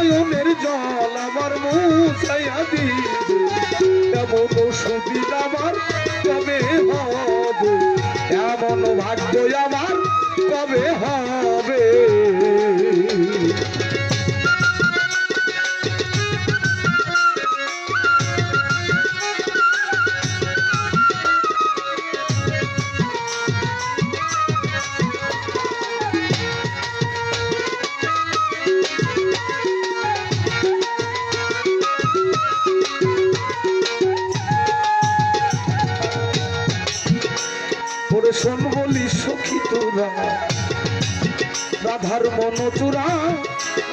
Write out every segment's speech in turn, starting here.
নয়নের জল আমার মুছাইয়া দিবে এমন সুদিন আমার কবে হবে এমন ভাগ্য আমার কবে হবে শোন বলি সখী তোরা রাধার মন চূড়া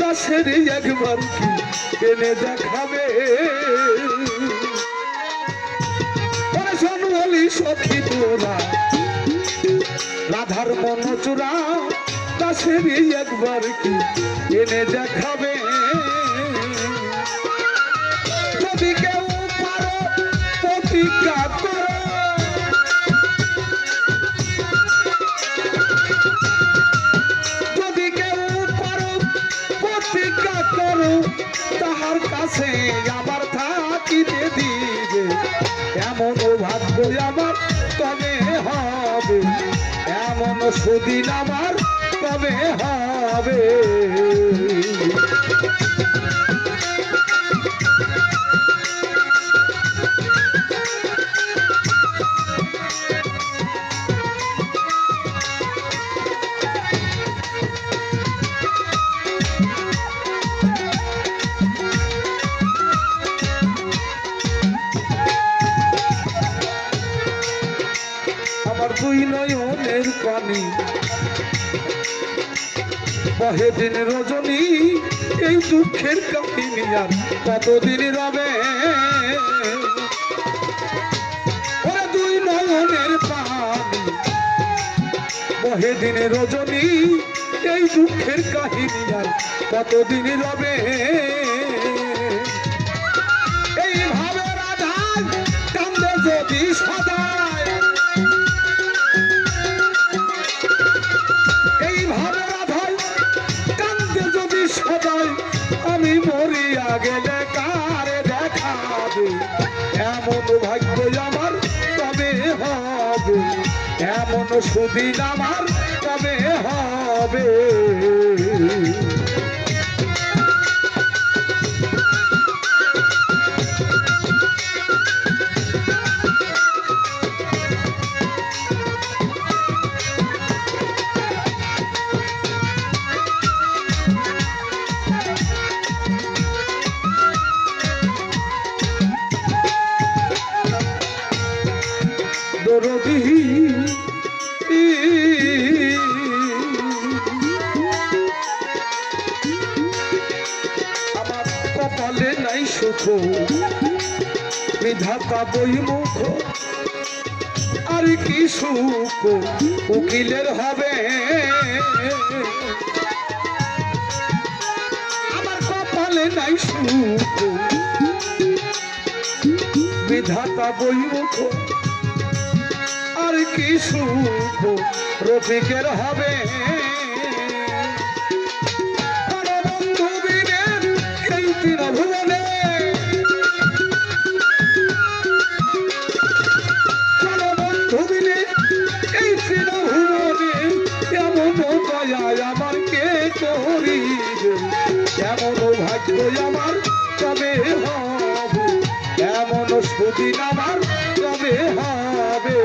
দাসের একবার কি এনে দেখাবে শোন বলি সখী তোরা রাধার মন চূড়া দাসের একবার কি এনে দেখাবে যদি কেউ পারো প্রতিজ্ঞা করো তাহার কাছে আবার থাকিতে দিবে এমন ভাগ্য আমার কবে হবে এমন সুদিন আমার কবে হবে দুই নয়নের পানি বহে দিন রজনী এই দুঃখের কাহিনী আর কতদিন রবে ওরা দুই নয়নের পানি বহে দিন রজনী এই দুঃখের কাহিনী আর কতদিন রবে এইভাবে রাধা কান্দে যদি সদা আমি মরিয়া গেলে কারে দেখাবে এমন ভাগ্য আমার কবে হবে এমন সুদিন আমার কবে হবে দরদি আমার কপালে নাই সুখ বিধাতা বই মুখ আর কি সুখ উকিলের হবে আমার কপালে নাই সুখ বিধাতা বই মুখ আর কি সুখ রফিকের হবে বন্ধু বিনে এই তিন ভুবনে বন্ধু বিনে এই তিন ভুবনে এমন দয়া আমার কে করিবে এমন ভাগ্য আমার কবে হবে এমন সুদিন আমার কবে হবে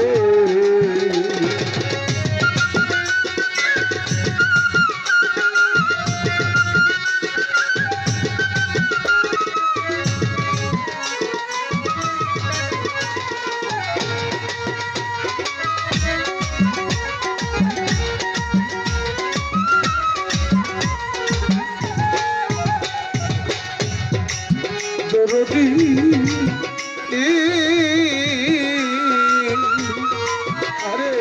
দরদি আরে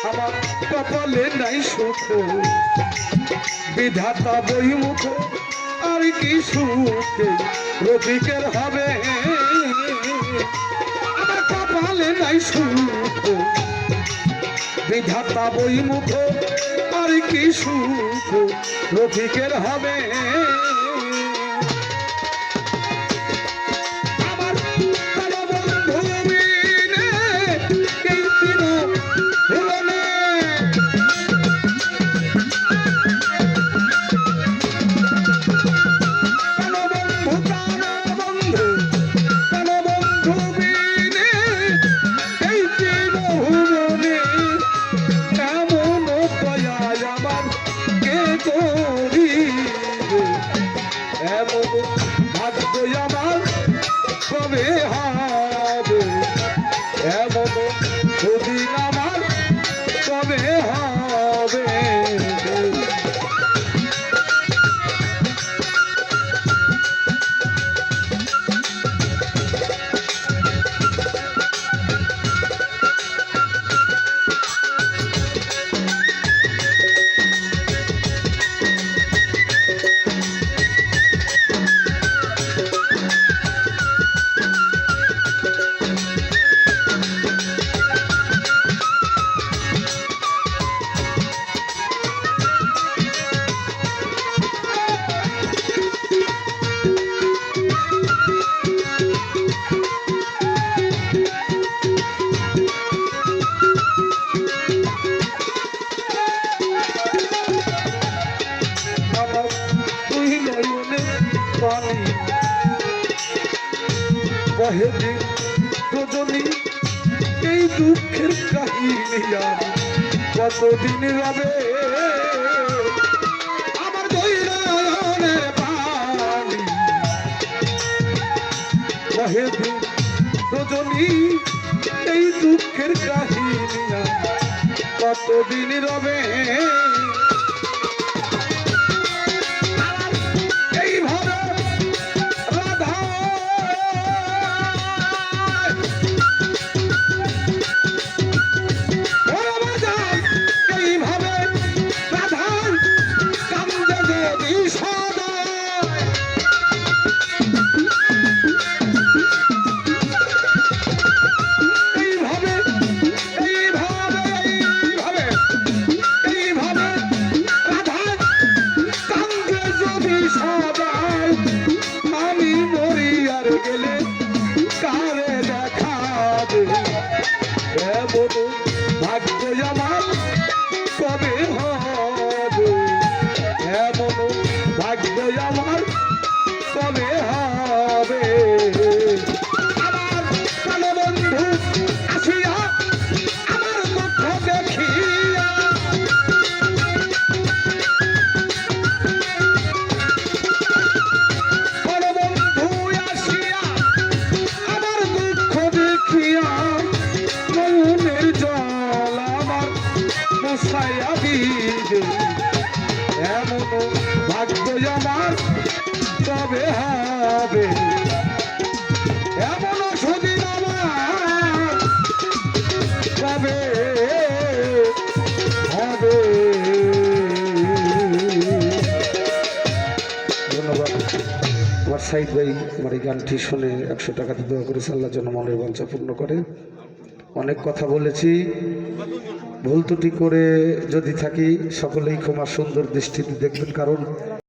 আমার কপালে নাই সুখ বিধাতা বই মুখ আর কি সুখে রফিকের হবে আমার কপালে নাই সুখ বিধাতা বই মুখ আর কি সুখ রফিকের হবে আমার কালো বন্ধু বিনে এই দিন ভুলনে ভাগ্য আমার কবে হবে এমন সুদিন আমার কবে হবে বহে দিন রজনী এই দুঃখের কাহিনী আর কতদিন রবে আমার দৈনয়নের পানি বহে দিন রজনী এই দুঃখের কাহিনী আর কতদিন রবে ভাগ্য আমার কবে হবে এমন ভাগ্য আমার কবে হবে আমার কালো বন্ধু আসিয়া আমার দুঃখ দেখিয়া কালো বন্ধু আসিয়া আমার দুঃখ দেখিয়া মনের জল আমার মশাইয়া দিবে এমন ভাগ্য আমার তবে হবে এমন সুদিন আমার কবে হবে ধন্যবাদ আমার সাইদ ভাই আমার এই গানটি শুনে 100 টাকাতে দোয়া করেছে আল্লাহ যেন মনের বাঞ্ছা পূর্ণ করে অনেক কথা বলেছি ভুল ত্রুটি করে যদি থাকি সকলেই ক্ষমা সুন্দর দৃষ্টিতে দেখবেন কারণ